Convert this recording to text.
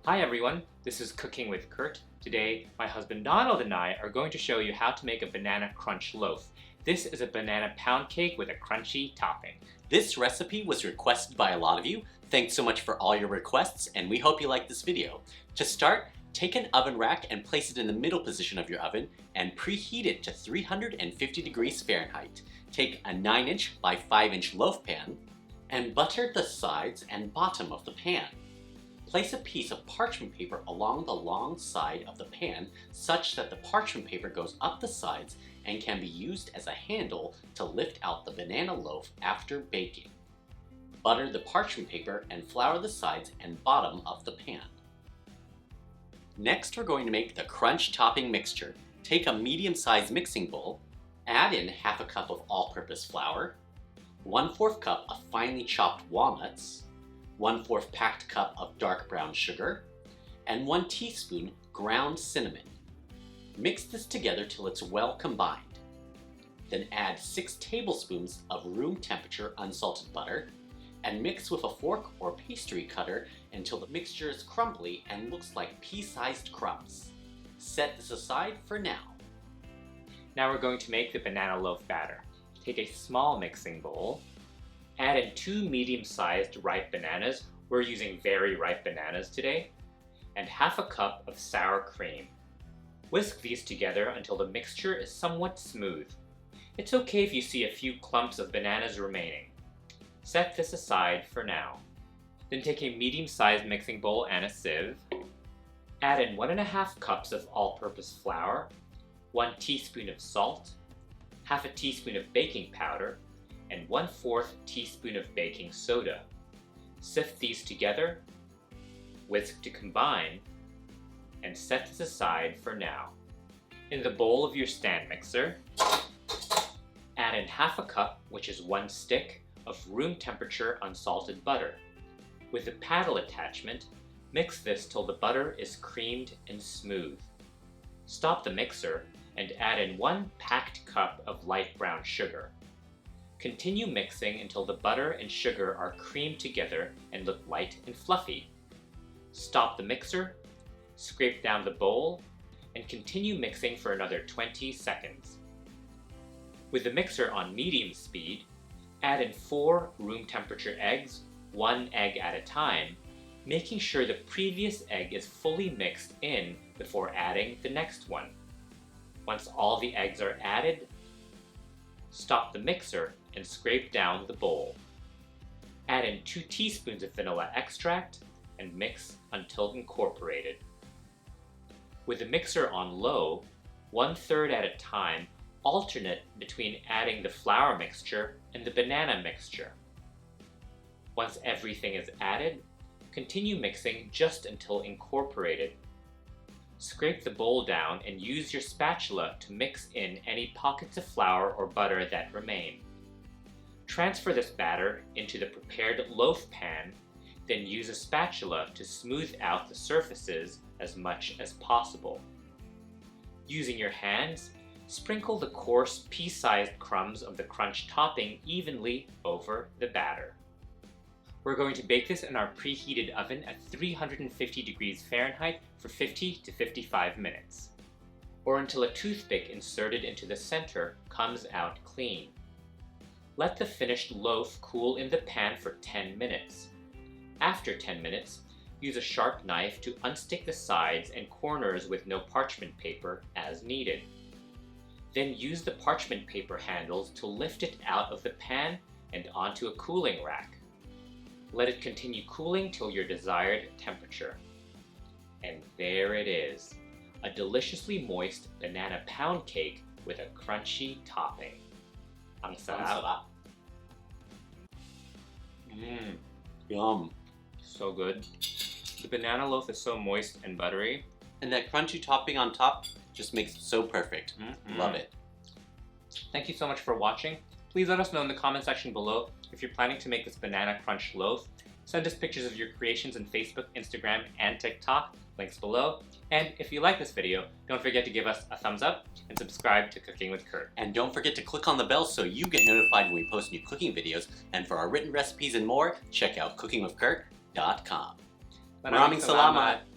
Hi everyone, this is Cooking with Kurt. Today, my husband Donald and I are going to show you how to make a banana crunch loaf. This is a banana pound cake with a crunchy topping. This recipe was requested by a lot of you. Thanks so much for all your requests, and we hope you like this video. To start, take an oven rack and place it in the middle position of your oven and preheat it to 350 degrees Fahrenheit. Take a 9-inch by 5-inch loaf pan and butter the sides and bottom of the pan. Place a piece of parchment paper along the long side of the pan such that the parchment paper goes up the sides and can be used as a handle to lift out the banana loaf after baking. Butter the parchment paper and flour the sides and bottom of the pan. Next, we're going to make the crunch topping mixture. Take a medium-sized mixing bowl, add in half a cup of all-purpose flour, 1/4 cup of finely chopped walnuts, 1/4 packed cup of dark brown sugar, and 1 teaspoon ground cinnamon. Mix this together till it's well combined. Then add 6 tablespoons of room temperature unsalted butter and mix with a fork or pastry cutter until the mixture is crumbly and looks like pea-sized crumbs. Set this aside for now. Now we're going to make the banana loaf batter. Take a small mixing bowl, add in 2 medium-sized ripe bananas, we're using very ripe bananas today, and half a cup of sour cream. Whisk these together until the mixture is somewhat smooth. It's okay if you see a few clumps of bananas remaining. Set this aside for now. Then take a medium-sized mixing bowl and a sieve. Add in 1½ cups of all-purpose flour, 1 teaspoon of salt, half a teaspoon of baking powder, and 1/4 teaspoon of baking soda. Sift these together, whisk to combine, and set this aside for now. In the bowl of your stand mixer, add in half a cup, which is 1 stick, of room temperature unsalted butter. With the paddle attachment, mix this till the butter is creamed and smooth. Stop the mixer and add in 1 packed cup of light brown sugar. Continue mixing until the butter and sugar are creamed together and look light and fluffy. Stop the mixer, scrape down the bowl, and continue mixing for another 20 seconds. With the mixer on medium speed, add in 4 room temperature eggs, 1 egg at a time, making sure the previous egg is fully mixed in before adding the next one. Once all the eggs are added, stop the mixer and scrape down the bowl. Add in 2 teaspoons of vanilla extract and mix until incorporated. With the mixer on low, 1/3 at a time, alternate between adding the flour mixture and the banana mixture. Once everything is added, continue mixing just until incorporated. Scrape the bowl down and use your spatula to mix in any pockets of flour or butter that remain. Transfer this batter into the prepared loaf pan, then use a spatula to smooth out the surfaces as much as possible. Using your hands, sprinkle the coarse pea-sized crumbs of the crunch topping evenly over the batter. We're going to bake this in our preheated oven at 350 degrees Fahrenheit for 50 to 55 minutes, or until a toothpick inserted into the center comes out clean. Let the finished loaf cool in the pan for 10 minutes. After 10 minutes, use a sharp knife to unstick the sides and corners with no parchment paper as needed. Then use the parchment paper handles to lift it out of the pan and onto a cooling rack. Let it continue cooling till your desired temperature. And there it is, a deliciously moist banana pound cake with a crunchy topping. Ang sarap. Yum. So good. The banana loaf is so moist and buttery. And that crunchy topping on top just makes it so perfect. Love it. Thank you so much for watching. Please let us know in the comment section below if you're planning to make this banana crunch loaf. Send us pictures of your creations on Facebook, Instagram, and TikTok. Links below. And if you like this video, don't forget to give us a thumbs up and subscribe to Cooking with Kurt. And don't forget to click on the bell so you get notified when we post new cooking videos. And for our written recipes and more, check out cookingwithkurt.com. Maraming salamat!